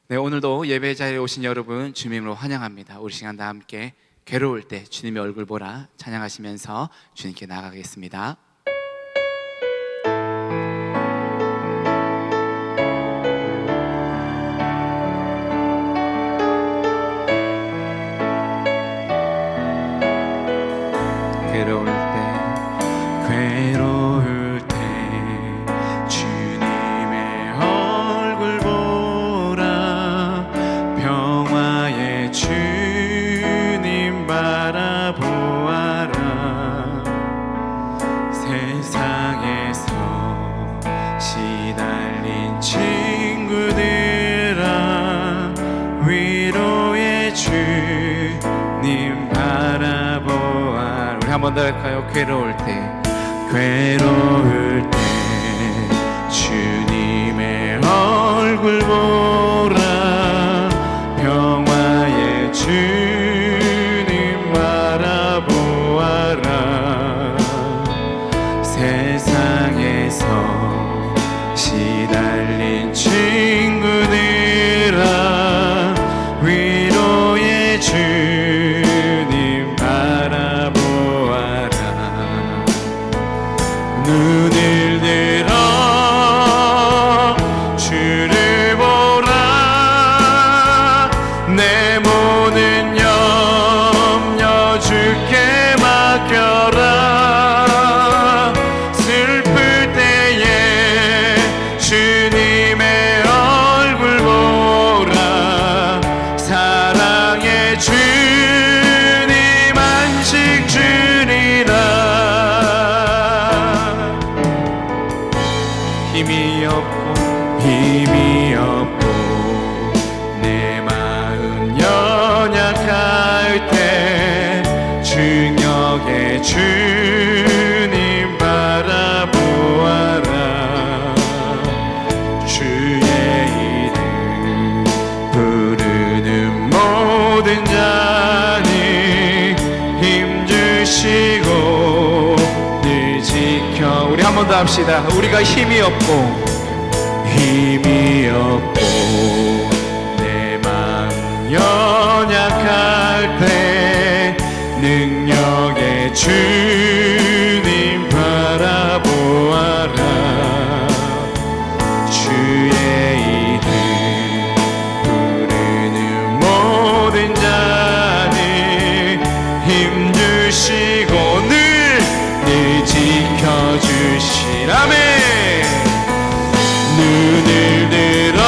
네, 오늘도 예배 자리에 오신 여러분 주님으로 환영합니다. 우리 시간 다 함께 괴로울 때 주님의 얼굴 보라 찬양하시면서 주님께 나아가겠습니다. 괴로울 때 주님의 얼굴 보라 평화의 주님 바라보아라 세상에서 시달린 친구들아 위로의 주님 바라보아라. 우리 한 번 더 할까요? 괴로울 때 주님의 얼굴 보라 평화의 주님 바라보아라 세상에서 시달린 친구들아 위로의 주님 바라보아라 눈을 들어 주를 보라 내 모든 염려 주께 맡겨라 슬플 때에 주님의 얼굴 보라 사랑의 주님 안식 주리라 힘이 없고 내 마음 연약할 때 중력의 주님 바라보아라 주의 이름 부르는 모든 자니 힘주시고 늘 지켜. 우리 한 번 더 합시다. 우리가 힘이 없고 내 맘 연약할 때 능력의 주님 바라보아라 주의 이름 부르는 모든 자니 힘주시고 늘 지켜주시라며 눈을 들어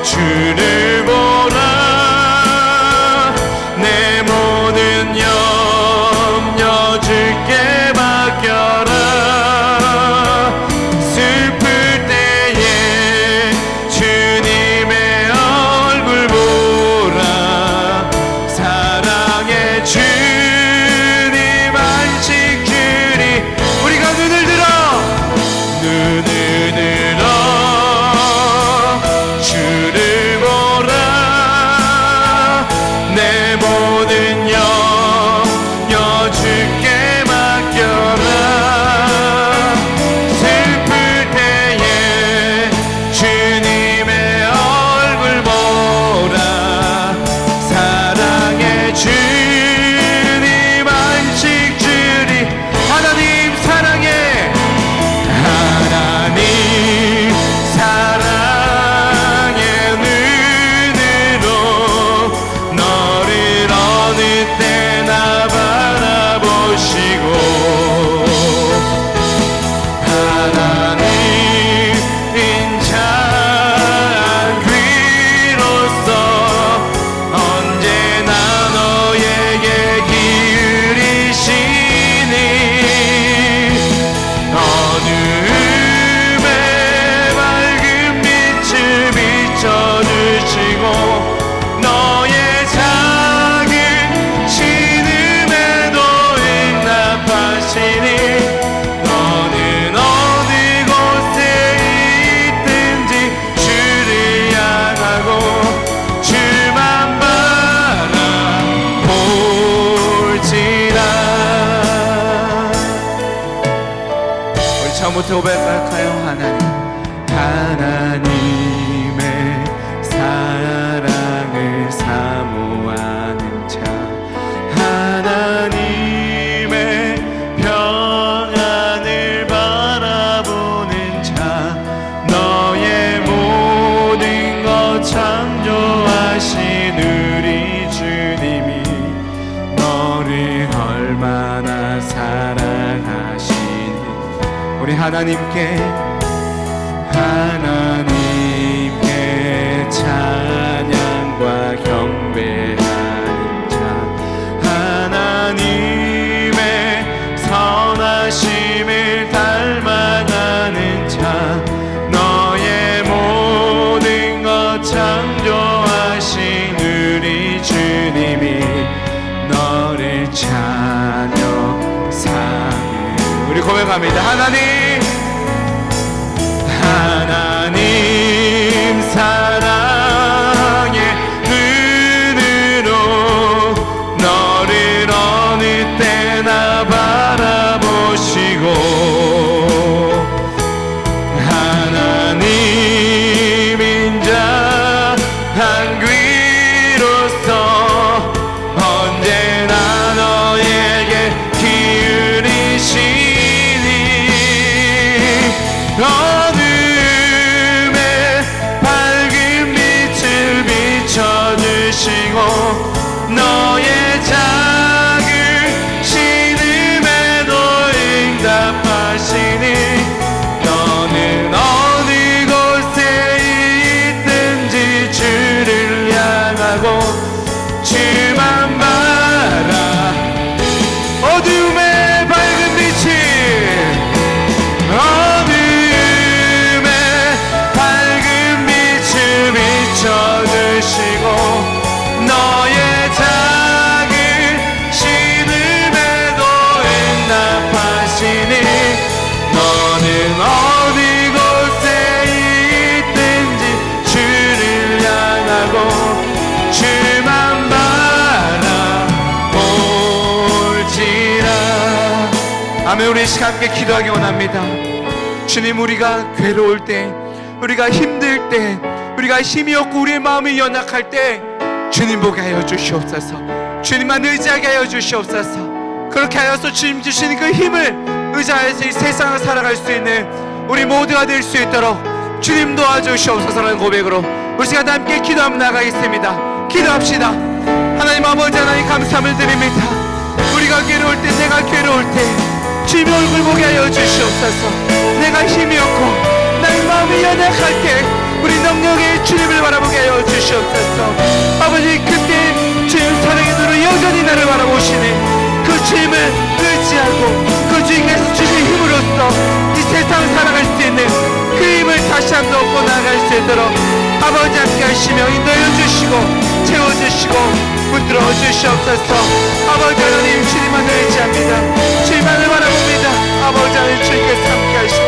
주를 보라 내 모든 염려 주께 맡겨라 슬플 때에 주님의 얼굴 보라 사랑의 주님 안식 주리. 우리가 눈을 들어 주를 보라 내 모든 염려 주께 맡겨라 슬플 때에 주님의 얼굴 보라 사랑의 주님 안식 주리. 하나님 사랑해 하나님 사랑의 눈으로 너를 어느 때나 바라보시고 하나님 인자한 귀로서 언제나 너에게 기울이시니 어둠에 밝은 빛을 비춰주시고 너의 작은 신음에도 응답하시니 너는 어느 곳에 있든지 주를 향하고 주만 바라볼지라. 우리 처음부터 고백할까요? 하나님의 사랑하시는 우리 하나님께 찬양과 경배하는 자, 하나님의 선하심을 닮아가는 자, 너의 모든 것 창조하신 우리 주님이 너를 자녀 삼으. 우리 고백합니다. 하나님 사랑의 눈으로 너를 어느 때나 바라보시고, 하나님인 자 한 귀로서 언제나 너에게 기울이시니 어둠에 밝은 빛을 비춰주시고 너의 작은 신음에도 응답하시니 너는 어느 곳에 있든지 주를 향하고 주만 바라. 어둠의 밝은 빛이 비춰주시고 너의 작은 신음에도 응답하시니 너는 어느 곳에 있든지 주를 향하고 주만 바라볼지라. 아멘. 우리 이 시간 함께 기도하기 원합니다. 주님, 우리가 괴로울 때, 우리가 힘들 때, 우리가 힘이 없고 우리의 마음이 연약할 때 주님 보게 하여 주시옵소서. 주님만 의지하게 하여 주시옵소서. 그렇게 하여서 주님 주시는 그 힘을 의지하여서 이 세상을 살아갈 수 있는 우리 모두가 될 수 있도록 주님 도와주시옵소서라는 고백으로 우리 시간 함께 기도하며 나가겠습니다. 기도합시다. 하나님 아버지, 하나님 감사함을 드립니다. 우리가 괴로울 때, 내가 괴로울 때 주님의 얼굴 보게 하여 주시옵소서. 내가 힘이 없고 나의 마음이 연약할 때 우리 능력의 주님을 바라보게 하여 주시옵소서. 아버지, 그때 주님 사랑의 눈으로 여전히 나를 바라보시네. 그 주님을 의지하고 그 주님께서 주신 힘으로써 이 세상을 살아갈 수 있는 그 힘을 다시 한번 얻고 나아갈 수 있도록 아버지 함께 하시며 인도해 주시고 채워주시고 붙들어 주시옵소서. 아버지 하나님, 주님만 의지합니다. 주님만을 바라봅니다. 아버지 하나님, 주님께서 함께 하시고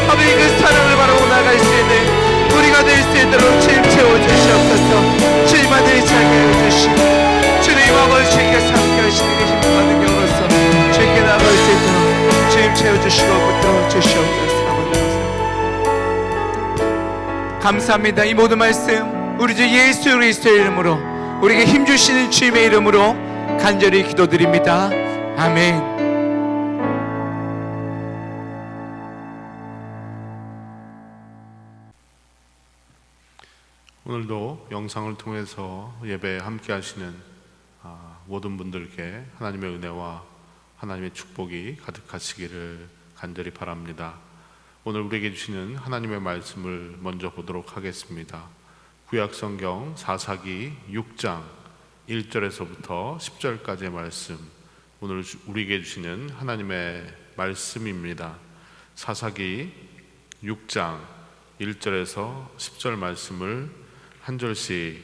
아버지 그 사랑을 바라보고 나아갈 수 있는 우리가 될 수 있도록 주님 채워주시옵소서. 주님만 의지하게 해주시고 주님 아버지, 주님께서 함께 하시는 그 힘을 받은 경우로서 주님께 나아갈 수 있도록 주님 채워주시고 붙들어 주시옵소서. 감사합니다. 이 모든 말씀 우리 주 예수 그리스도의 이름으로 우리에게 힘주시는 주님의 이름으로 간절히 기도드립니다. 아멘. 오늘도 영상을 통해서 예배에 함께 하시는 모든 분들께 하나님의 은혜와 하나님의 축복이 가득하시기를 간절히 바랍니다. 오늘 우리에게 주시는 하나님의 말씀을 먼저 보도록 하겠습니다. 구약성경 사사기 6장 1절에서부터 10절까지의 말씀, 오늘 우리에게 주시는 하나님의 말씀입니다. 사사기 6장 1절에서 10절 말씀을 한 절씩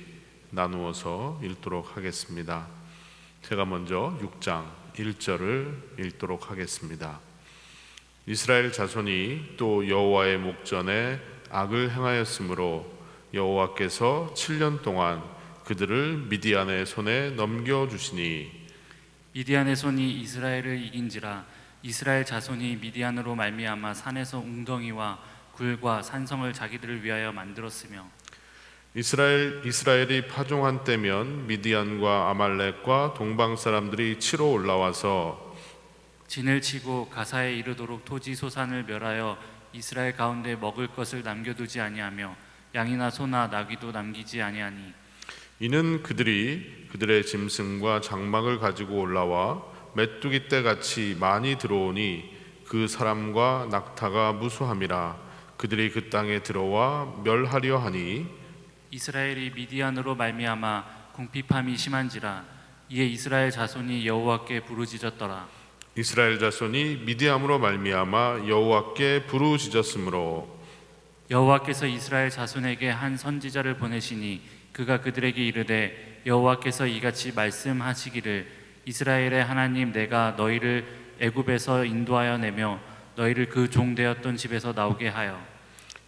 나누어서 읽도록 하겠습니다. 제가 먼저 6장 1절을 읽도록 하겠습니다. 이스라엘 자손이 또 여호와의 목전에 악을 행하였으므로 여호와께서 7년 동안 그들을 미디안의 손에 넘겨주시니 미디안의 손이 이스라엘을 이긴지라. 이스라엘 자손이 미디안으로 말미암아 산에서 웅덩이와 굴과 산성을 자기들을 위하여 만들었으며 이스라엘이 파종한 때면 미디안과 아말렉과 동방 사람들이 치러 올라와서 진을 치고 가사에 이르도록 토지 소산을 멸하여 이스라엘 가운데 먹을 것을 남겨두지 아니하며 양이나 소나 나귀도 남기지 아니하니 이는 그들이 그들의 짐승과 장막을 가지고 올라와 메뚜기 떼같이 많이 들어오니 그 사람과 낙타가 무수함이라. 그들이 그 땅에 들어와 멸하려 하니 이스라엘이 미디안으로 말미암아 궁핍함이 심한지라. 이에 이스라엘 자손이 여호와께 부르짖었더라. 이스라엘 자손이 미디암으로 말미암아 여호와께 부르짖었으므로 여호와께서 이스라엘 자손에게 한 선지자를 보내시니 그가 그들에게 이르되 여호와께서 이같이 말씀하시기를 이스라엘의 하나님 내가 너희를 애굽에서 인도하여 내며 너희를 그 종 되었던 집에서 나오게 하여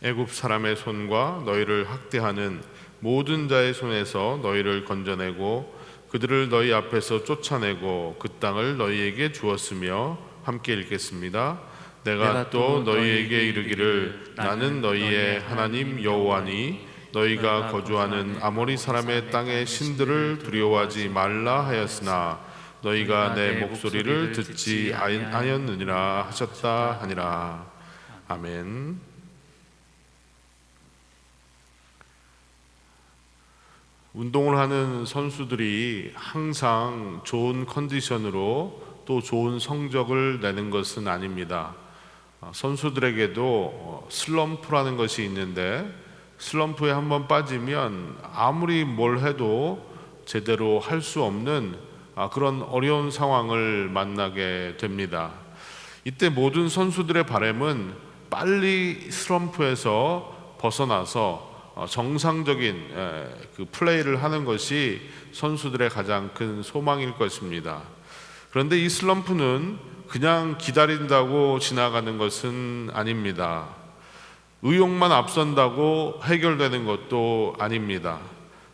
애굽 사람의 손과 너희를 학대하는 모든 자의 손에서 너희를 건져내고 그들을 너희 앞에서 쫓아내고 그 땅을 너희에게 주었으며. 함께 읽겠습니다. 내가 또 너희에게 이르기를 나는 너희의 하나님 여호와니 너희가 거주하는 아모리 사람의 땅의 신들을 두려워하지 말라 하였으나 너희가 내 목소리를 듣지 아니하였느니라 하셨다 하니라. 아멘. 운동을 하는 선수들이 항상 좋은 컨디션으로 또 좋은 성적을 내는 것은 아닙니다. 선수들에게도 슬럼프라는 것이 있는데 슬럼프에 한번 빠지면 아무리 뭘 해도 제대로 할 수 없는 그런 어려운 상황을 만나게 됩니다. 이때 모든 선수들의 바람은 빨리 슬럼프에서 벗어나서 정상적인 그 플레이를 하는 것이 선수들의 가장 큰 소망일 것입니다. 그런데 이 슬럼프는 그냥 기다린다고 지나가는 것은 아닙니다. 의욕만 앞선다고 해결되는 것도 아닙니다.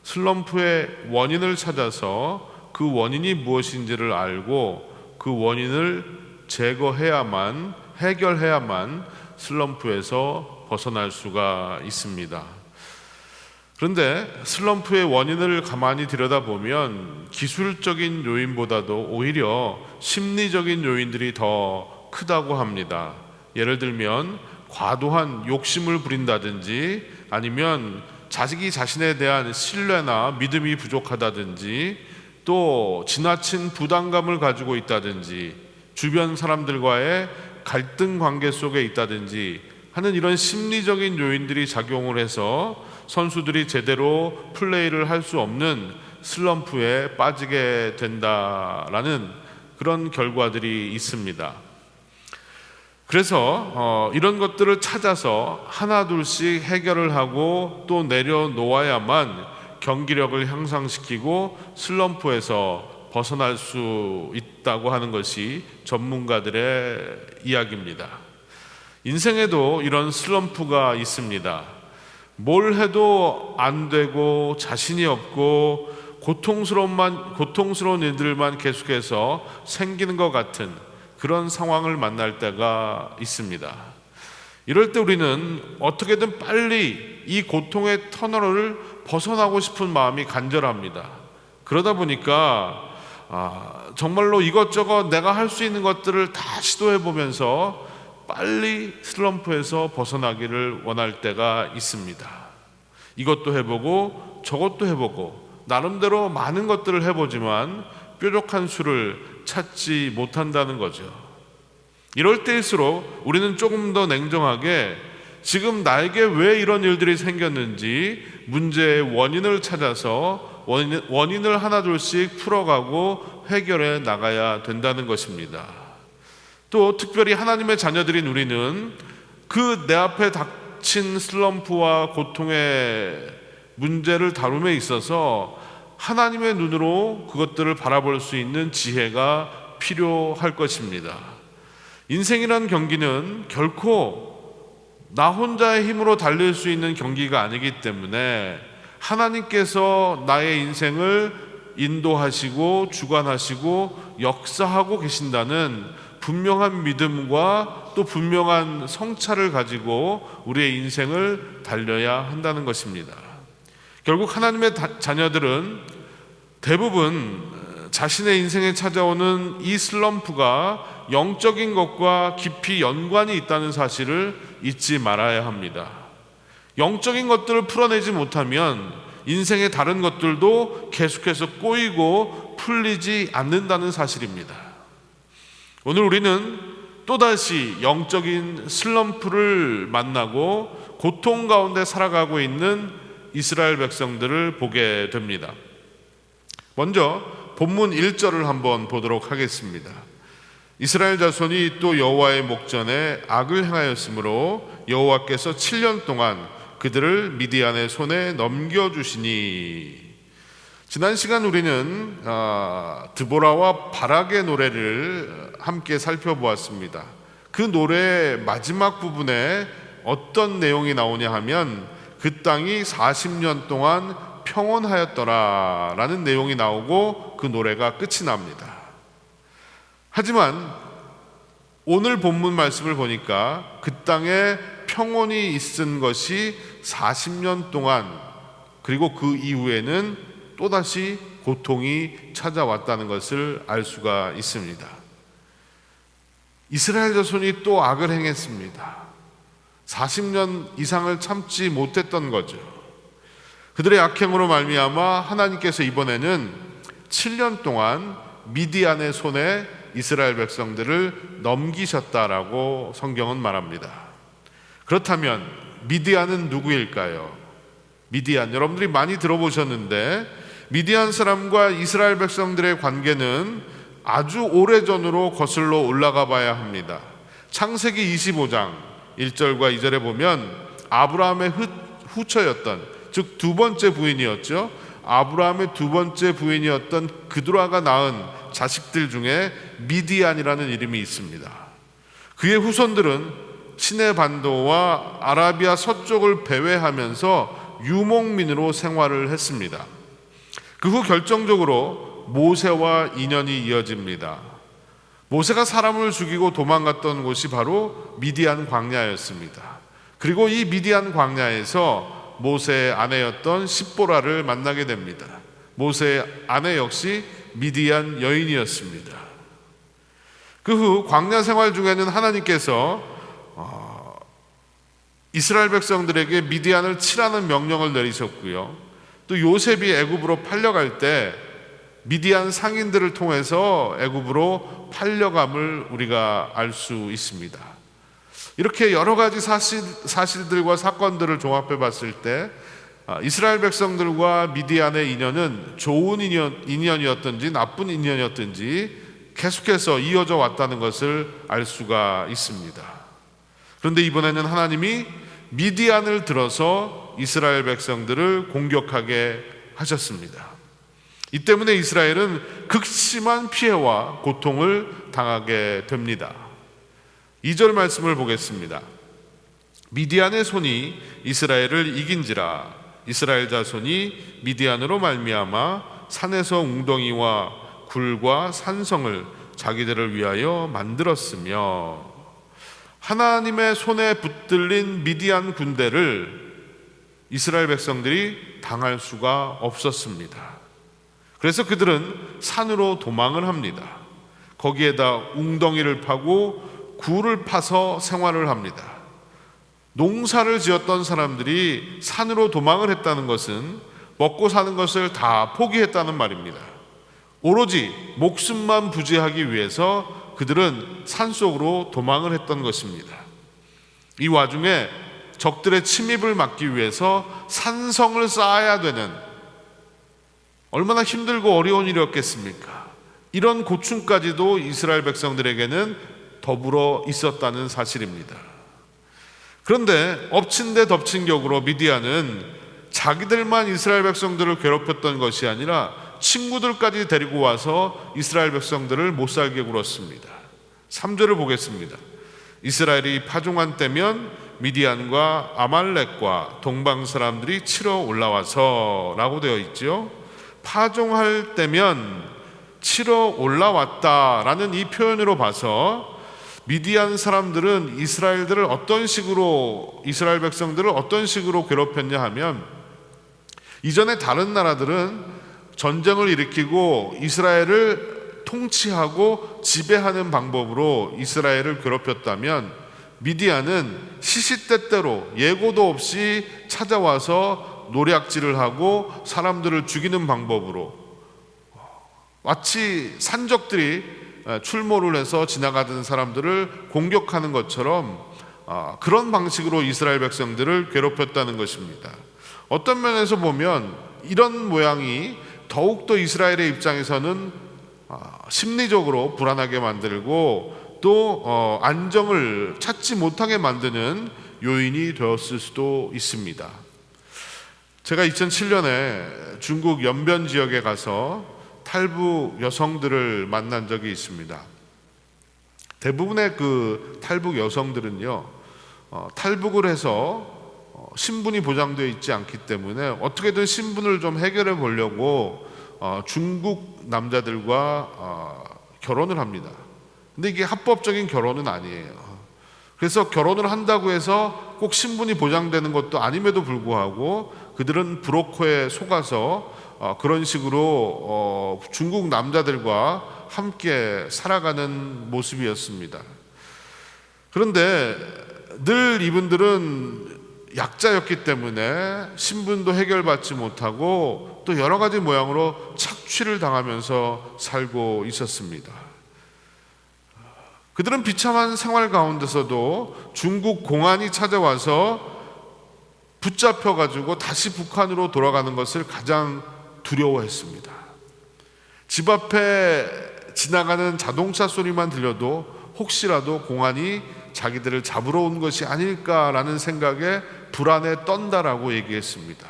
슬럼프의 원인을 찾아서 그 원인이 무엇인지를 알고 그 원인을 제거해야만, 해결해야만 슬럼프에서 벗어날 수가 있습니다. 그런데 슬럼프의 원인을 가만히 들여다보면 기술적인 요인보다도 오히려 심리적인 요인들이 더 크다고 합니다. 예를 들면 과도한 욕심을 부린다든지 아니면 자식이 자신에 대한 신뢰나 믿음이 부족하다든지 또 지나친 부담감을 가지고 있다든지 주변 사람들과의 갈등 관계 속에 있다든지 하는 이런 심리적인 요인들이 작용을 해서 선수들이 제대로 플레이를 할 수 없는 슬럼프에 빠지게 된다라는 그런 결과들이 있습니다. 그래서 이런 것들을 찾아서 하나 둘씩 해결을 하고 또 내려놓아야만 경기력을 향상시키고 슬럼프에서 벗어날 수 있다고 하는 것이 전문가들의 이야기입니다. 인생에도 이런 슬럼프가 있습니다. 뭘 해도 안 되고 자신이 없고 고통스러운 일들만 계속해서 생기는 것 같은 그런 상황을 만날 때가 있습니다. 이럴 때 우리는 어떻게든 빨리 이 고통의 터널을 벗어나고 싶은 마음이 간절합니다. 그러다 보니까 정말로 이것저것 내가 할 수 있는 것들을 다 시도해 보면서 빨리 슬럼프에서 벗어나기를 원할 때가 있습니다. 이것도 해보고 저것도 해보고 나름대로 많은 것들을 해보지만 뾰족한 수를 찾지 못한다는 거죠. 이럴 때일수록 우리는 조금 더 냉정하게 지금 나에게 왜 이런 일들이 생겼는지 문제의 원인을 찾아서 원인을 하나둘씩 풀어가고 해결해 나가야 된다는 것입니다. 또 특별히 하나님의 자녀들인 우리는 그 내 앞에 닥친 슬럼프와 고통의 문제를 다룸에 있어서 하나님의 눈으로 그것들을 바라볼 수 있는 지혜가 필요할 것입니다. 인생이란 경기는 결코 나 혼자의 힘으로 달릴 수 있는 경기가 아니기 때문에 하나님께서 나의 인생을 인도하시고 주관하시고 역사하고 계신다는 분명한 믿음과 또 분명한 성찰을 가지고 우리의 인생을 달려야 한다는 것입니다. 결국 하나님의 자녀들은 대부분 자신의 인생에 찾아오는 이 슬럼프가 영적인 것과 깊이 연관이 있다는 사실을 잊지 말아야 합니다. 영적인 것들을 풀어내지 못하면 인생의 다른 것들도 계속해서 꼬이고 풀리지 않는다는 사실입니다. 오늘 우리는 또다시 영적인 슬럼프를 만나고 고통 가운데 살아가고 있는 이스라엘 백성들을 보게 됩니다. 먼저 본문 1절을 한번 보도록 하겠습니다. 이스라엘 자손이 또 여호와의 목전에 악을 행하였으므로 여호와께서 7년 동안 그들을 미디안의 손에 넘겨주시니. 지난 시간 우리는 드보라와 바락의 노래를 함께 살펴보았습니다. 그 노래의 마지막 부분에 어떤 내용이 나오냐 하면 그 땅이 40년 동안 평온하였더라 라는 내용이 나오고 그 노래가 끝이 납니다. 하지만 오늘 본문 말씀을 보니까 그 땅에 평온이 있은 것이 40년 동안, 그리고 그 이후에는 또다시 고통이 찾아왔다는 것을 알 수가 있습니다. 이스라엘 자손이 또 악을 행했습니다. 40년 이상을 참지 못했던 거죠. 그들의 악행으로 말미암아 하나님께서 이번에는 7년 동안 미디안의 손에 이스라엘 백성들을 넘기셨다라고 성경은 말합니다. 그렇다면 미디안은 누구일까요? 미디안, 여러분들이 많이 들어보셨는데 미디안 사람과 이스라엘 백성들의 관계는 아주 오래전으로 거슬러 올라가 봐야 합니다. 창세기 25장 1절과 2절에 보면 아브라함의 후처였던, 즉 두 번째 부인이었죠. 아브라함의 두 번째 부인이었던 그두라가 낳은 자식들 중에 미디안이라는 이름이 있습니다. 그의 후손들은 시내 반도와 아라비아 서쪽을 배회하면서 유목민으로 생활을 했습니다. 그 후 결정적으로 모세와 인연이 이어집니다. 모세가 사람을 죽이고 도망갔던 곳이 바로 미디안 광야였습니다. 그리고 이 미디안 광야에서 모세의 아내였던 십보라를 만나게 됩니다. 모세의 아내 역시 미디안 여인이었습니다. 그 후 광야 생활 중에는 하나님께서 이스라엘 백성들에게 미디안을 치라는 명령을 내리셨고요. 또 요셉이 애굽으로 팔려갈 때 미디안 상인들을 통해서 애굽으로 팔려감을 우리가 알 수 있습니다. 이렇게 여러 가지 사실들과 사건들을 종합해 봤을 때 이스라엘 백성들과 미디안의 인연은 좋은 인연이었든지 나쁜 인연이었든지 계속해서 이어져 왔다는 것을 알 수가 있습니다. 그런데 이번에는 하나님이 미디안을 들어서 이스라엘 백성들을 공격하게 하셨습니다. 이 때문에 이스라엘은 극심한 피해와 고통을 당하게 됩니다. 2절 말씀을 보겠습니다. 미디안의 손이 이스라엘을 이긴지라. 이스라엘 자손이 미디안으로 말미암아 산에서 웅덩이와 굴과 산성을 자기들을 위하여 만들었으며. 하나님의 손에 붙들린 미디안 군대를 이스라엘 백성들이 당할 수가 없었습니다. 그래서 그들은 산으로 도망을 합니다. 거기에다 웅덩이를 파고 굴을 파서 생활을 합니다. 농사를 지었던 사람들이 산으로 도망을 했다는 것은 먹고 사는 것을 다 포기했다는 말입니다. 오로지 목숨만 부지하기 위해서 그들은 산속으로 도망을 했던 것입니다. 이 와중에 적들의 침입을 막기 위해서 산성을 쌓아야 되는, 얼마나 힘들고 어려운 일이었겠습니까? 이런 고충까지도 이스라엘 백성들에게는 더불어 있었다는 사실입니다. 그런데 엎친 데 덮친 격으로 미디안은 자기들만 이스라엘 백성들을 괴롭혔던 것이 아니라 친구들까지 데리고 와서 이스라엘 백성들을 못살게 굴었습니다. 3절을 보겠습니다. 이스라엘이 파종한 때면 미디안과 아말렉과 동방 사람들이 치러 올라와서 라고 되어 있죠. 파종할 때면 치러 올라왔다라는 이 표현으로 봐서 미디안 사람들은 이스라엘 백성들을 어떤 식으로 괴롭혔냐 하면, 이전에 다른 나라들은 전쟁을 일으키고 이스라엘을 통치하고 지배하는 방법으로 이스라엘을 괴롭혔다면, 미디안은 시시때때로 예고도 없이 찾아와서 노략질을 하고 사람들을 죽이는 방법으로, 마치 산적들이 출몰을 해서 지나가던 사람들을 공격하는 것처럼 그런 방식으로 이스라엘 백성들을 괴롭혔다는 것입니다. 어떤 면에서 보면 이런 모양이 더욱더 이스라엘의 입장에서는 심리적으로 불안하게 만들고 또 안정을 찾지 못하게 만드는 요인이 되었을 수도 있습니다. 제가 2007년에 중국 연변 지역에 가서 탈북 여성들을 만난 적이 있습니다. 대부분의 그 탈북 여성들은요, 탈북을 해서 신분이 보장되어 있지 않기 때문에 어떻게든 신분을 좀 해결해 보려고 중국 남자들과 결혼을 합니다. 근데 이게 합법적인 결혼은 아니에요. 그래서 결혼을 한다고 해서 꼭 신분이 보장되는 것도 아님에도 불구하고 그들은 브로커에 속아서 그런 식으로 중국 남자들과 함께 살아가는 모습이었습니다. 그런데 늘 이분들은 약자였기 때문에 신분도 해결받지 못하고 또 여러 가지 모양으로 착취를 당하면서 살고 있었습니다. 그들은 비참한 생활 가운데서도 중국 공안이 찾아와서 붙잡혀가지고 다시 북한으로 돌아가는 것을 가장 두려워했습니다. 집 앞에 지나가는 자동차 소리만 들려도 혹시라도 공안이 자기들을 잡으러 온 것이 아닐까라는 생각에 불안에 떤다라고 얘기했습니다.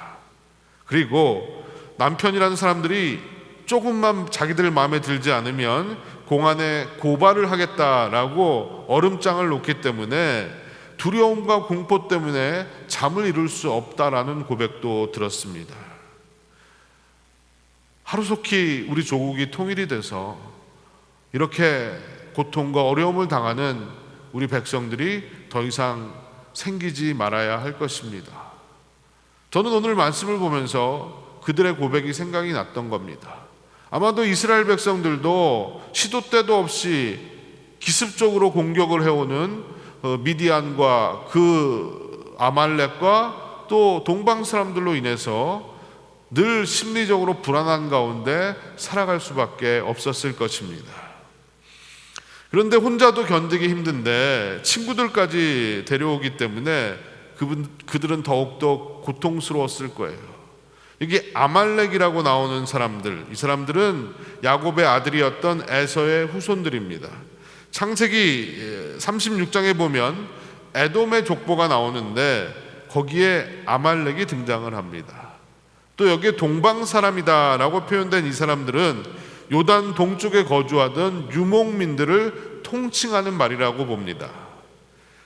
그리고 남편이라는 사람들이 조금만 자기들 마음에 들지 않으면 공안에 고발을 하겠다라고 얼음장을 놓기 때문에 두려움과 공포 때문에 잠을 이룰 수 없다라는 고백도 들었습니다. 하루속히 우리 조국이 통일이 돼서 이렇게 고통과 어려움을 당하는 우리 백성들이 더 이상 생기지 말아야 할 것입니다. 저는 오늘 말씀을 보면서 그들의 고백이 생각이 났던 겁니다. 아마도 이스라엘 백성들도 시도 때도 없이 기습적으로 공격을 해오는 미디안과 그 아말렉과 또 동방 사람들로 인해서 늘 심리적으로 불안한 가운데 살아갈 수밖에 없었을 것입니다. 그런데 혼자도 견디기 힘든데 친구들까지 데려오기 때문에 그들은 더욱더 고통스러웠을 거예요. 이게 아말렉이라고 나오는 사람들, 이 사람들은 야곱의 아들이었던 에서의 후손들입니다. 창세기 36장에 보면 에돔의 족보가 나오는데 거기에 아말렉이 등장을 합니다. 또 여기에 동방 사람이다라고 표현된 이 사람들은 요단 동쪽에 거주하던 유목민들을 통칭하는 말이라고 봅니다.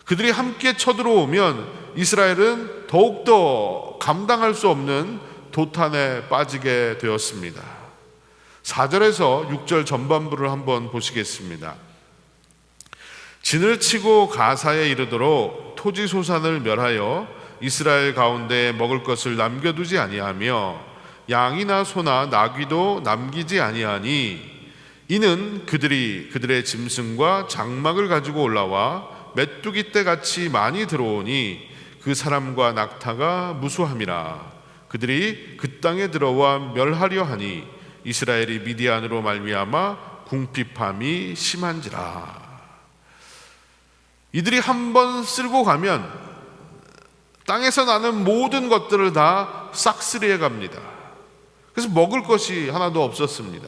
그들이 함께 쳐들어오면 이스라엘은 더욱더 감당할 수 없는 도탄에 빠지게 되었습니다. 4절에서 6절 전반부를 한번 보시겠습니다. 진을 치고 가사에 이르도록 토지소산을 멸하여 이스라엘 가운데 먹을 것을 남겨두지 아니하며 양이나 소나 나귀도 남기지 아니하니 이는 그들이 그들의 짐승과 장막을 가지고 올라와 메뚜기 떼같이 많이 들어오니 그 사람과 낙타가 무수함이라. 그들이 그 땅에 들어와 멸하려 하니 이스라엘이 미디안으로 말미암아 궁핍함이 심한지라. 이들이 한번 쓸고 가면 땅에서 나는 모든 것들을 다 싹쓸이해 갑니다. 그래서 먹을 것이 하나도 없었습니다.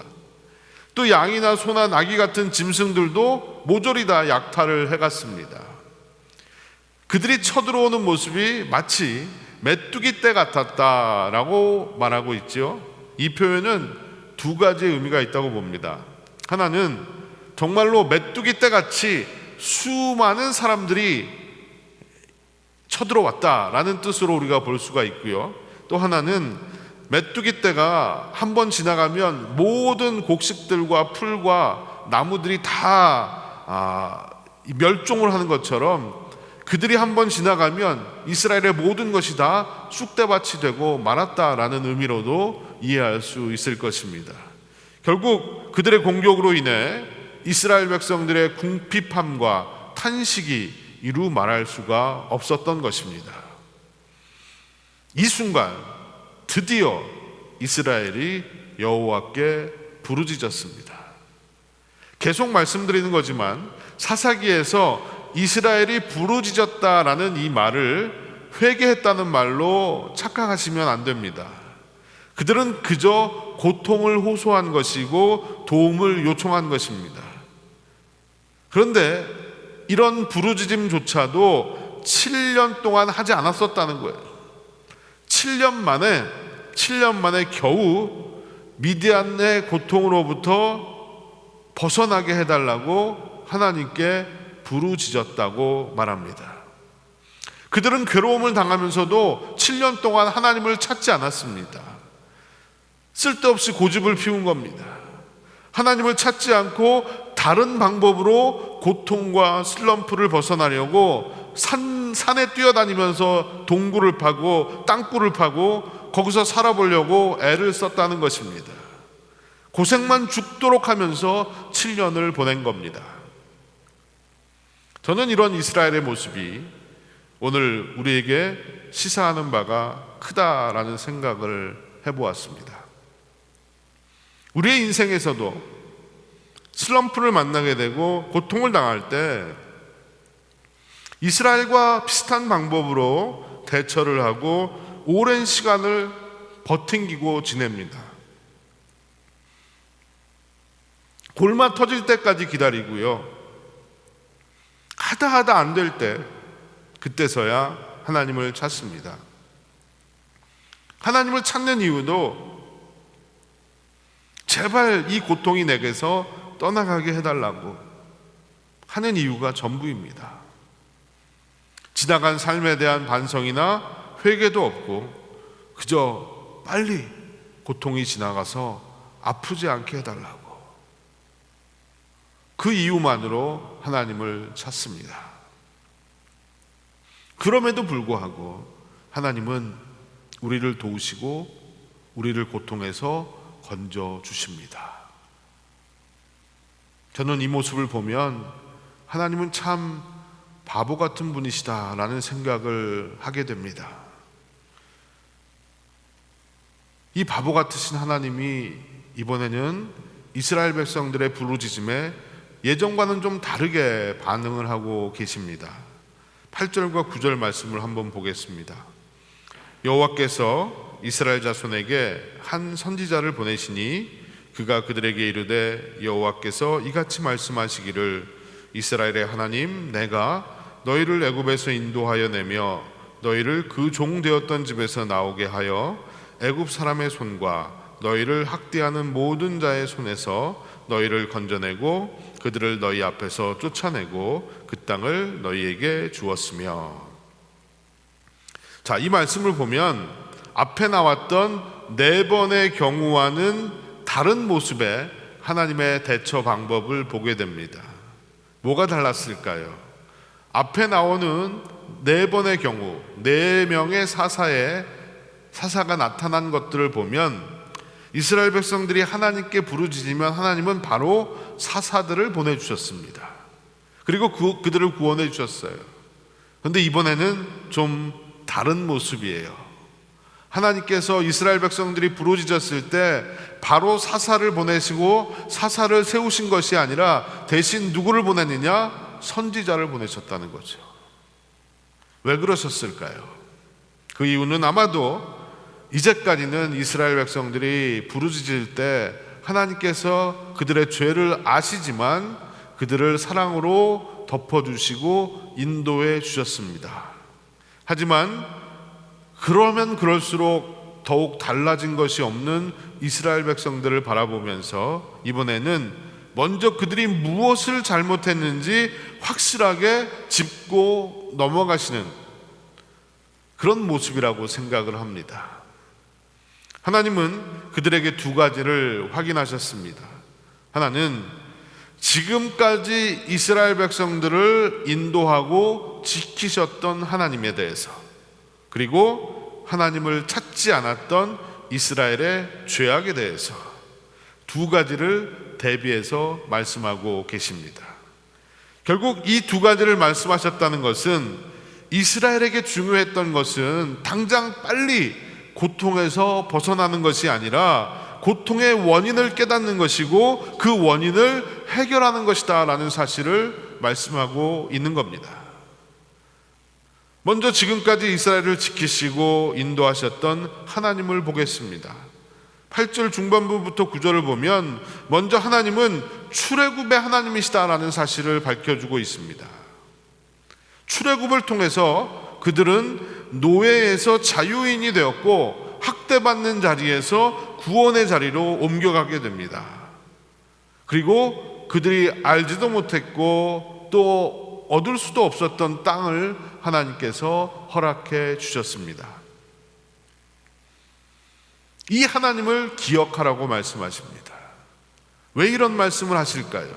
또 양이나 소나 나귀 같은 짐승들도 모조리 다 약탈을 해갔습니다. 그들이 쳐들어오는 모습이 마치 메뚜기 떼 같았다라고 말하고 있죠. 이 표현은 두 가지의 의미가 있다고 봅니다. 하나는 정말로 메뚜기 떼 같이 수많은 사람들이 쳐들어왔다라는 뜻으로 우리가 볼 수가 있고요. 또 하나는 메뚜기 떼가 한번 지나가면 모든 곡식들과 풀과 나무들이 다 멸종을 하는 것처럼 그들이 한번 지나가면 이스라엘의 모든 것이 다 쑥대밭이 되고 말았다라는 의미로도 이해할 수 있을 것입니다. 결국 그들의 공격으로 인해 이스라엘 백성들의 궁핍함과 탄식이 이루 말할 수가 없었던 것입니다. 이 순간 드디어 이스라엘이 여호와께 부르짖었습니다. 계속 말씀드리는 거지만 사사기에서 이스라엘이 부르짖었다라는 이 말을 회개했다는 말로 착각하시면 안 됩니다. 그들은 그저 고통을 호소한 것이고 도움을 요청한 것입니다. 그런데 이런 부르짖음조차도 7년 동안 하지 않았었다는 거예요. 7년 만에 겨우 미디안의 고통으로부터 벗어나게 해달라고 하나님께 부르짖었다고 말합니다. 그들은 괴로움을 당하면서도 7년 동안 하나님을 찾지 않았습니다. 쓸데없이 고집을 피운 겁니다. 하나님을 찾지 않고 다른 방법으로 고통과 슬럼프를 벗어나려고 산에 뛰어다니면서 동굴을 파고 땅굴을 파고 거기서 살아보려고 애를 썼다는 것입니다. 고생만 죽도록 하면서 7년을 보낸 겁니다. 저는 이런 이스라엘의 모습이 오늘 우리에게 시사하는 바가 크다라는 생각을 해보았습니다. 우리의 인생에서도 슬럼프를 만나게 되고 고통을 당할 때 이스라엘과 비슷한 방법으로 대처를 하고 오랜 시간을 버팅기고 지냅니다. 골마 터질 때까지 기다리고요. 하다 안 될 때 그때서야 하나님을 찾습니다. 하나님을 찾는 이유도 제발 이 고통이 내게서 떠나가게 해달라고 하는 이유가 전부입니다. 지나간 삶에 대한 반성이나 회개도 없고 그저 빨리 고통이 지나가서 아프지 않게 해달라고 그 이유만으로 하나님을 찾습니다. 그럼에도 불구하고 하나님은 우리를 도우시고 우리를 고통에서 건져 주십니다. 저는 이 모습을 보면 하나님은 참 바보 같은 분이시다라는 생각을 하게 됩니다. 이 바보 같으신 하나님이 이번에는 이스라엘 백성들의 부르짖음에 예전과는 좀 다르게 반응을 하고 계십니다. 8절과 9절 말씀을 한번 보겠습니다. 여호와께서 이스라엘 자손에게 한 선지자를 보내시니 그가 그들에게 이르되 여호와께서 이같이 말씀하시기를 이스라엘의 하나님 내가 너희를 애굽에서 인도하여 내며 너희를 그 종 되었던 집에서 나오게 하여 애굽 사람의 손과 너희를 학대하는 모든 자의 손에서 너희를 건져내고 그들을 너희 앞에서 쫓아내고 그 땅을 너희에게 주었으며. 자, 이 말씀을 보면 앞에 나왔던 4번의 경우와는 다른 모습의 하나님의 대처 방법을 보게 됩니다. 뭐가 달랐을까요? 앞에 나오는 4번의 경우 4명의 사사가 나타난 것들을 보면 이스라엘 백성들이 하나님께 부르짖으면 하나님은 바로 사사들을 보내주셨습니다. 그리고 그들을 구원해 주셨어요. 그런데 이번에는 좀 다른 모습이에요. 하나님께서 이스라엘 백성들이 부르짖었을 때 바로 사사를 보내시고 사사를 세우신 것이 아니라 대신 누구를 보냈느냐? 선지자를 보내셨다는 거죠. 왜 그러셨을까요? 그 이유는 아마도 이제까지는 이스라엘 백성들이 부르짖을 때 하나님께서 그들의 죄를 아시지만 그들을 사랑으로 덮어주시고 인도해 주셨습니다. 하지만 그러면 그럴수록 더욱 달라진 것이 없는 이스라엘 백성들을 바라보면서 이번에는 먼저 그들이 무엇을 잘못했는지 확실하게 짚고 넘어가시는 그런 모습이라고 생각을 합니다. 하나님은 그들에게 2가지를 확인하셨습니다. 하나는 지금까지 이스라엘 백성들을 인도하고 지키셨던 하나님에 대해서, 그리고 하나님을 찾지 않았던 이스라엘의 죄악에 대해서 2가지를 대비해서 말씀하고 계십니다. 결국 이 2가지를 말씀하셨다는 것은 이스라엘에게 중요했던 것은 당장 빨리 고통에서 벗어나는 것이 아니라 고통의 원인을 깨닫는 것이고 그 원인을 해결하는 것이다 라는 사실을 말씀하고 있는 겁니다. 먼저 지금까지 이스라엘을 지키시고 인도하셨던 하나님을 보겠습니다. 8절 중반부부터 9절을 보면 먼저 하나님은 출애굽의 하나님이시다라는 사실을 밝혀주고 있습니다. 출애굽을 통해서 그들은 노예에서 자유인이 되었고 학대받는 자리에서 구원의 자리로 옮겨가게 됩니다. 그리고 그들이 알지도 못했고 또 얻을 수도 없었던 땅을 하나님께서 허락해 주셨습니다. 이 하나님을 기억하라고 말씀하십니다. 왜 이런 말씀을 하실까요?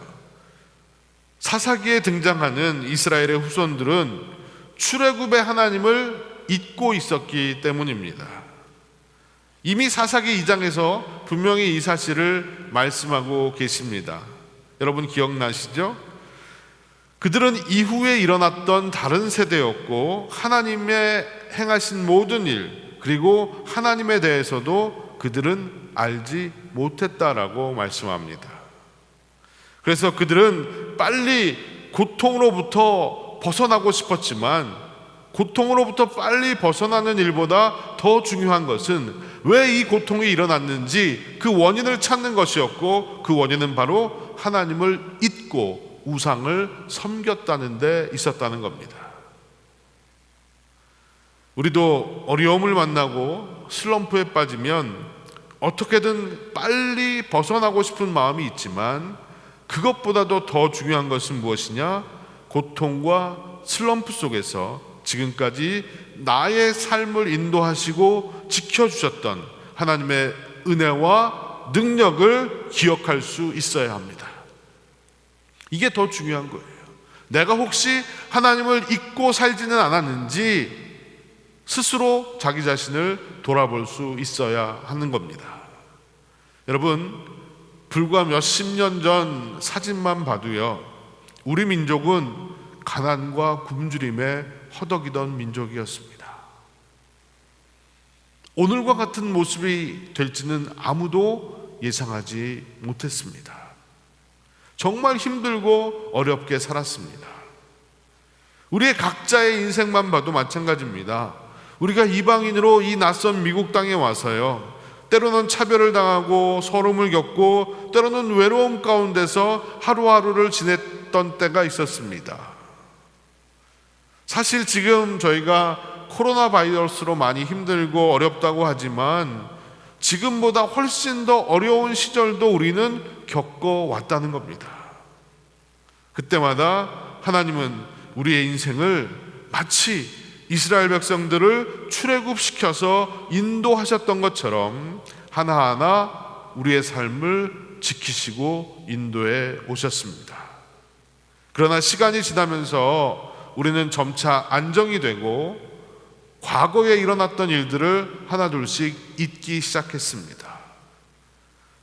사사기에 등장하는 이스라엘의 후손들은 출애굽의 하나님을 잊고 있었기 때문입니다. 이미 사사기 2장에서 분명히 이 사실을 말씀하고 계십니다. 여러분 기억나시죠? 그들은 이후에 일어났던 다른 세대였고 하나님의 행하신 모든 일 그리고 하나님에 대해서도 그들은 알지 못했다라고 말씀합니다. 그래서 그들은 빨리 고통으로부터 벗어나고 싶었지만 고통으로부터 빨리 벗어나는 일보다 더 중요한 것은 왜 이 고통이 일어났는지 그 원인을 찾는 것이었고 그 원인은 바로 하나님을 잊고 우상을 섬겼다는 데 있었다는 겁니다. 우리도 어려움을 만나고 슬럼프에 빠지면 어떻게든 빨리 벗어나고 싶은 마음이 있지만 그것보다도 더 중요한 것은 무엇이냐? 고통과 슬럼프 속에서 지금까지 나의 삶을 인도하시고 지켜주셨던 하나님의 은혜와 능력을 기억할 수 있어야 합니다. 이게 더 중요한 거예요. 내가 혹시 하나님을 잊고 살지는 않았는지 스스로 자기 자신을 돌아볼 수 있어야 하는 겁니다. 여러분, 불과 몇십 년 전 사진만 봐도요, 우리 민족은 가난과 굶주림에 허덕이던 민족이었습니다. 오늘과 같은 모습이 될지는 아무도 예상하지 못했습니다. 정말 힘들고 어렵게 살았습니다. 우리의 각자의 인생만 봐도 마찬가지입니다. 우리가 이방인으로 이 낯선 미국 땅에 와서요, 때로는 차별을 당하고 서름을 겪고 때로는 외로움 가운데서 하루하루를 지냈던 때가 있었습니다. 사실 지금 저희가 코로나 바이러스로 많이 힘들고 어렵다고 하지만 지금보다 훨씬 더 어려운 시절도 우리는 겪어왔다는 겁니다. 그때마다 하나님은 우리의 인생을 마치 이스라엘 백성들을 출애굽시켜서 인도하셨던 것처럼 하나하나 우리의 삶을 지키시고 인도해 오셨습니다. 그러나 시간이 지나면서 우리는 점차 안정이 되고 과거에 일어났던 일들을 하나둘씩 잊기 시작했습니다.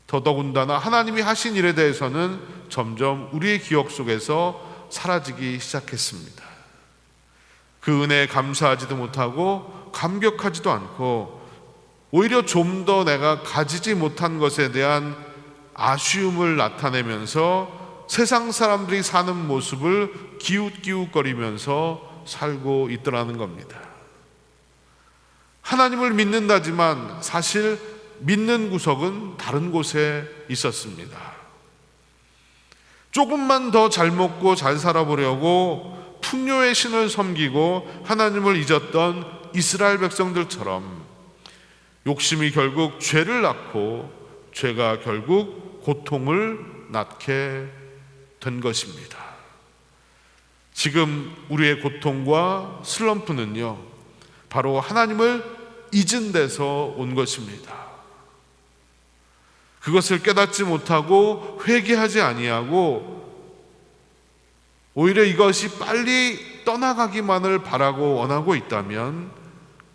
더더군다나 하나님이 하신 일에 대해서는 점점 우리의 기억 속에서 사라지기 시작했습니다. 그 은혜에 감사하지도 못하고 감격하지도 않고 오히려 좀 더 내가 가지지 못한 것에 대한 아쉬움을 나타내면서 세상 사람들이 사는 모습을 기웃기웃거리면서 살고 있더라는 겁니다. 하나님을 믿는다지만 사실 믿는 구석은 다른 곳에 있었습니다. 조금만 더 잘 먹고 잘 살아보려고 풍요의 신을 섬기고 하나님을 잊었던 이스라엘 백성들처럼 욕심이 결국 죄를 낳고 죄가 결국 고통을 낳게 된 것입니다. 지금 우리의 고통과 슬럼프는요, 바로 하나님을 잊은 데서 온 것입니다. 그것을 깨닫지 못하고 회개하지 아니하고 오히려 이것이 빨리 떠나가기만을 바라고 원하고 있다면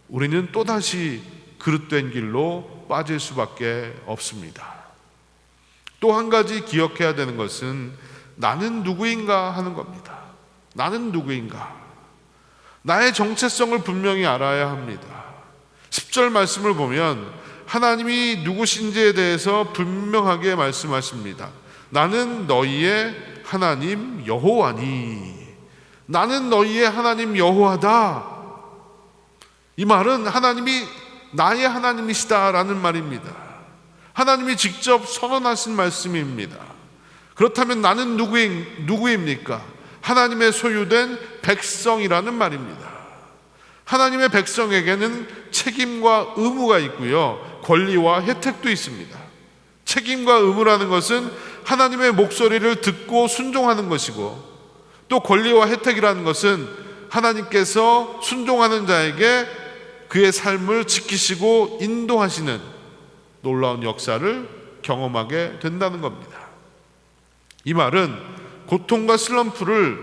우리는 또다시 그릇된 길로 빠질 수밖에 없습니다. 또 한 가지 기억해야 되는 것은 나는 누구인가 하는 겁니다. 나는 누구인가? 나의 정체성을 분명히 알아야 합니다. 10절 말씀을 보면 하나님이 누구신지에 대해서 분명하게 말씀하십니다. 나는 너희의 하나님 여호와니. 나는 너희의 하나님 여호와다. 이 말은 하나님이 나의 하나님이시다라는 말입니다. 하나님이 직접 선언하신 말씀입니다. 그렇다면 나는 누구입니까? 하나님의 소유된 백성이라는 말입니다. 하나님의 백성에게는 책임과 의무가 있고요, 권리와 혜택도 있습니다. 책임과 의무라는 것은 하나님의 목소리를 듣고 순종하는 것이고, 또 권리와 혜택이라는 것은 하나님께서 순종하는 자에게 그의 삶을 지키시고 인도하시는 놀라운 역사를 경험하게 된다는 겁니다. 이 말은 고통과 슬럼프를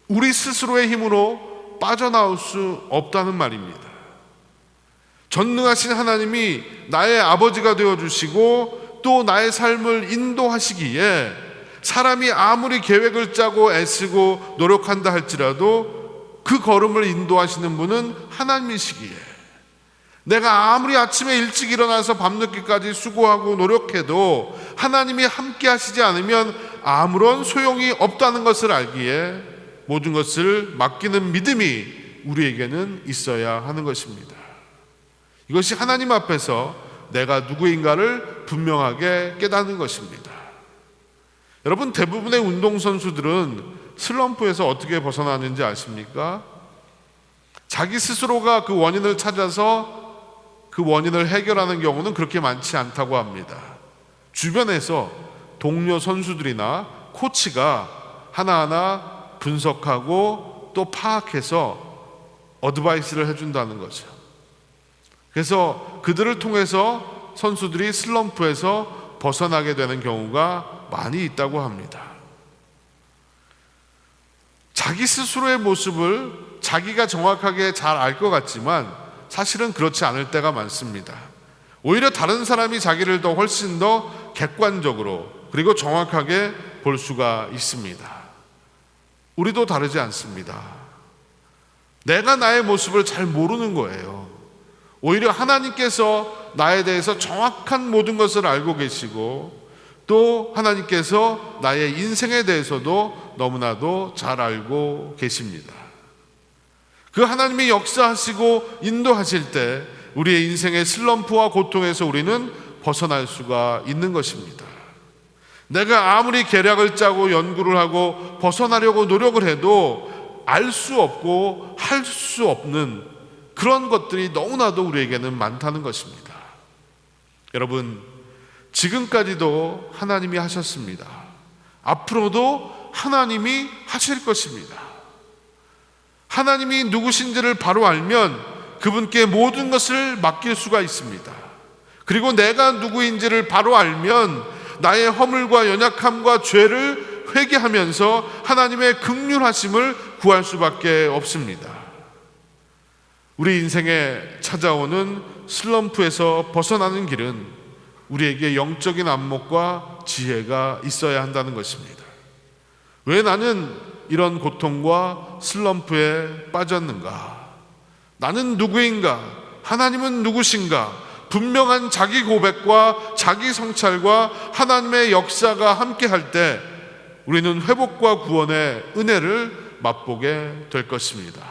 우리 스스로의 힘으로 빠져나올 수 없다는 말입니다. 전능하신 하나님이 나의 아버지가 되어주시고 또 나의 삶을 인도하시기에 사람이 아무리 계획을 짜고 애쓰고 노력한다 할지라도 그 걸음을 인도하시는 분은 하나님이시기에, 내가 아무리 아침에 일찍 일어나서 밤늦게까지 수고하고 노력해도 하나님이 함께 하시지 않으면 아무런 소용이 없다는 것을 알기에 모든 것을 맡기는 믿음이 우리에게는 있어야 하는 것입니다. 이것이 하나님 앞에서 내가 누구인가를 분명하게 깨닫는 것입니다. 여러분, 대부분의 운동선수들은 슬럼프에서 어떻게 벗어나는지 아십니까? 자기 스스로가 그 원인을 찾아서 그 원인을 해결하는 경우는 그렇게 많지 않다고 합니다. 주변에서 동료 선수들이나 코치가 하나하나 분석하고 또 파악해서 어드바이스를 해준다는 거죠. 그래서 그들을 통해서 선수들이 슬럼프에서 벗어나게 되는 경우가 많이 있다고 합니다. 자기 스스로의 모습을 자기가 정확하게 잘 알 것 같지만 사실은 그렇지 않을 때가 많습니다. 오히려 다른 사람이 자기를 더 훨씬 더 객관적으로 그리고 정확하게 볼 수가 있습니다. 우리도 다르지 않습니다. 내가 나의 모습을 잘 모르는 거예요. 오히려 하나님께서 나에 대해서 정확한 모든 것을 알고 계시고, 또 하나님께서 나의 인생에 대해서도 너무나도 잘 알고 계십니다. 그 하나님이 역사하시고 인도하실 때 우리의 인생의 슬럼프와 고통에서 우리는 벗어날 수가 있는 것입니다. 내가 아무리 계략을 짜고 연구를 하고 벗어나려고 노력을 해도 알 수 없고 할 수 없는 그런 것들이 너무나도 우리에게는 많다는 것입니다. 여러분, 지금까지도 하나님이 하셨습니다. 앞으로도 하나님이 하실 것입니다. 하나님이 누구신지를 바로 알면 그분께 모든 것을 맡길 수가 있습니다. 그리고 내가 누구인지를 바로 알면 나의 허물과 연약함과 죄를 회개하면서 하나님의 긍휼하심을 구할 수밖에 없습니다. 우리 인생에 찾아오는 슬럼프에서 벗어나는 길은 우리에게 영적인 안목과 지혜가 있어야 한다는 것입니다. 왜 나는 이런 고통과 슬럼프에 빠졌는가? 나는 누구인가? 하나님은 누구신가? 분명한 자기 고백과 자기 성찰과 하나님의 역사가 함께 할 때 우리는 회복과 구원의 은혜를 맛보게 될 것입니다.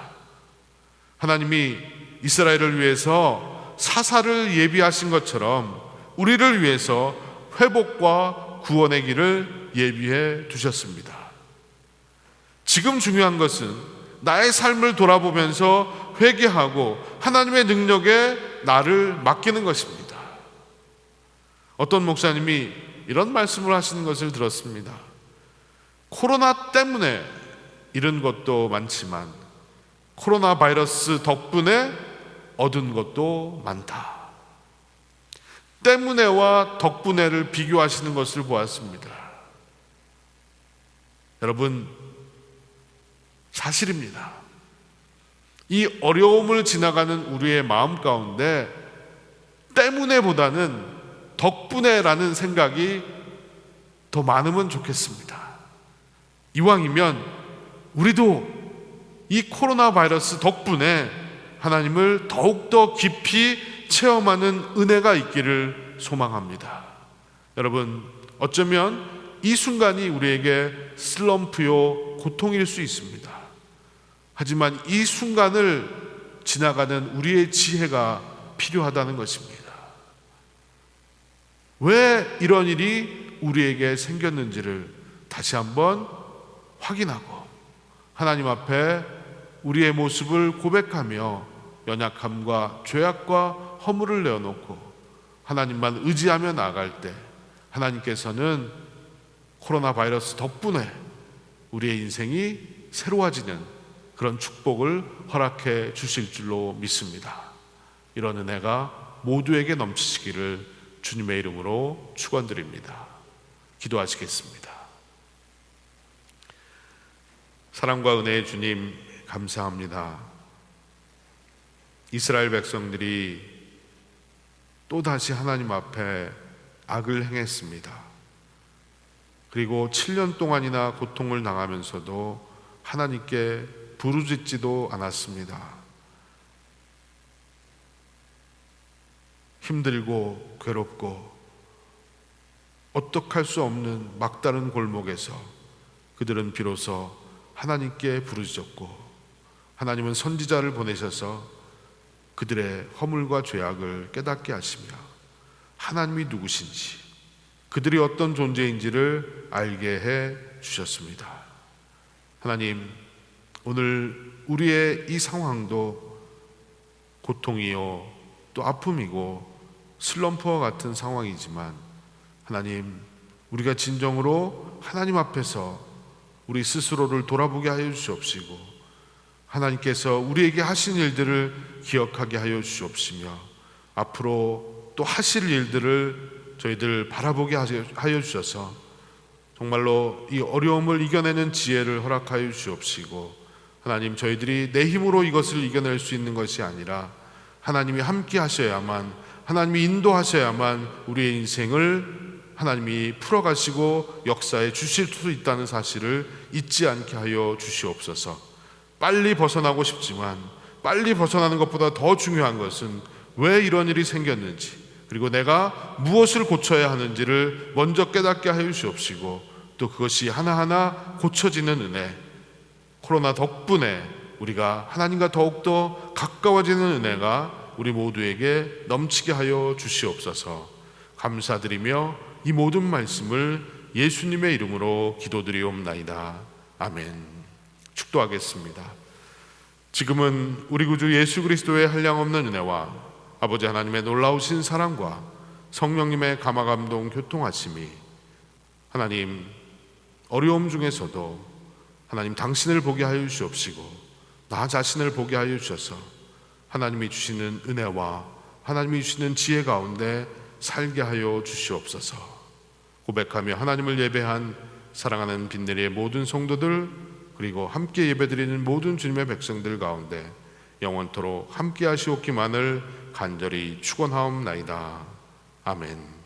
하나님이 이스라엘을 위해서 사사를 예비하신 것처럼 우리를 위해서 회복과 구원의 길을 예비해 두셨습니다. 지금 중요한 것은 나의 삶을 돌아보면서 회개하고 하나님의 능력에 나를 맡기는 것입니다. 어떤 목사님이 이런 말씀을 하시는 것을 들었습니다. 코로나 때문에 잃은 것도 많지만 코로나 바이러스 덕분에 얻은 것도 많다. 때문에와 덕분에를 비교하시는 것을 보았습니다. 여러분, 사실입니다. 이 어려움을 지나가는 우리의 마음 가운데 때문에보다는 덕분에라는 생각이 더 많으면 좋겠습니다. 이왕이면 우리도 이 코로나 바이러스 덕분에 하나님을 더욱더 깊이 체험하는 은혜가 있기를 소망합니다. 여러분, 어쩌면 이 순간이 우리에게 슬럼프요 고통일 수 있습니다. 하지만 이 순간을 지나가는 우리의 지혜가 필요하다는 것입니다. 왜 이런 일이 우리에게 생겼는지를 다시 한번 확인하고 하나님 앞에 우리의 모습을 고백하며 연약함과 죄악과 허물을 내어놓고 하나님만 의지하며 나아갈 때 하나님께서는 코로나 바이러스 덕분에 우리의 인생이 새로워지는 그런 축복을 허락해 주실 줄로 믿습니다. 이런 은혜가 모두에게 넘치시기를 주님의 이름으로 축원드립니다. 기도하시겠습니다. 사랑과 은혜의 주님, 감사합니다. 이스라엘 백성들이 또다시 하나님 앞에 악을 행했습니다. 그리고 7년 동안이나 고통을 당하면서도 하나님께 부르짖지도 않았습니다. 힘들고 괴롭고 어떡할 수 없는 막다른 골목에서 그들은 비로소 하나님께 부르짖었고 하나님은 선지자를 보내셔서 그들의 허물과 죄악을 깨닫게 하시며 하나님이 누구신지 그들이 어떤 존재인지를 알게 해 주셨습니다. 하나님, 오늘 우리의 이 상황도 고통이요 또 아픔이고 슬럼프와 같은 상황이지만 하나님, 우리가 진정으로 하나님 앞에서 우리 스스로를 돌아보게 하여 주시옵시고 하나님께서 우리에게 하신 일들을 기억하게 하여 주시옵시며 앞으로 또 하실 일들을 저희들 바라보게 하여 주셔서 정말로 이 어려움을 이겨내는 지혜를 허락하여 주시옵시고 하나님, 저희들이 내 힘으로 이것을 이겨낼 수 있는 것이 아니라 하나님이 함께 하셔야만, 하나님이 인도하셔야만 우리의 인생을 하나님이 풀어가시고 역사에 주실 수 있다는 사실을 잊지 않게 하여 주시옵소서. 빨리 벗어나고 싶지만 빨리 벗어나는 것보다 더 중요한 것은 왜 이런 일이 생겼는지, 그리고 내가 무엇을 고쳐야 하는지를 먼저 깨닫게 하여 주시옵시고 또 그것이 하나하나 고쳐지는 은혜, 코로나 덕분에 우리가 하나님과 더욱더 가까워지는 은혜가 우리 모두에게 넘치게 하여 주시옵소서. 감사드리며 이 모든 말씀을 예수님의 이름으로 기도드리옵나이다. 아멘. 축도하겠습니다. 지금은 우리 구주 예수 그리스도의 한량없는 은혜와 아버지 하나님의 놀라우신 사랑과 성령님의 감화감동 교통하심이 하나님, 어려움 중에서도 하나님 당신을 보게 하여 주시옵시고 나 자신을 보게 하여 주셔서 하나님이 주시는 은혜와 하나님이 주시는 지혜 가운데 살게 하여 주시옵소서. 고백하며 하나님을 예배한 사랑하는 빈내리의 모든 성도들, 그리고 함께 예배드리는 모든 주님의 백성들 가운데 영원토록 함께 하시옵기만을 간절히 축원하옵나이다. 아멘.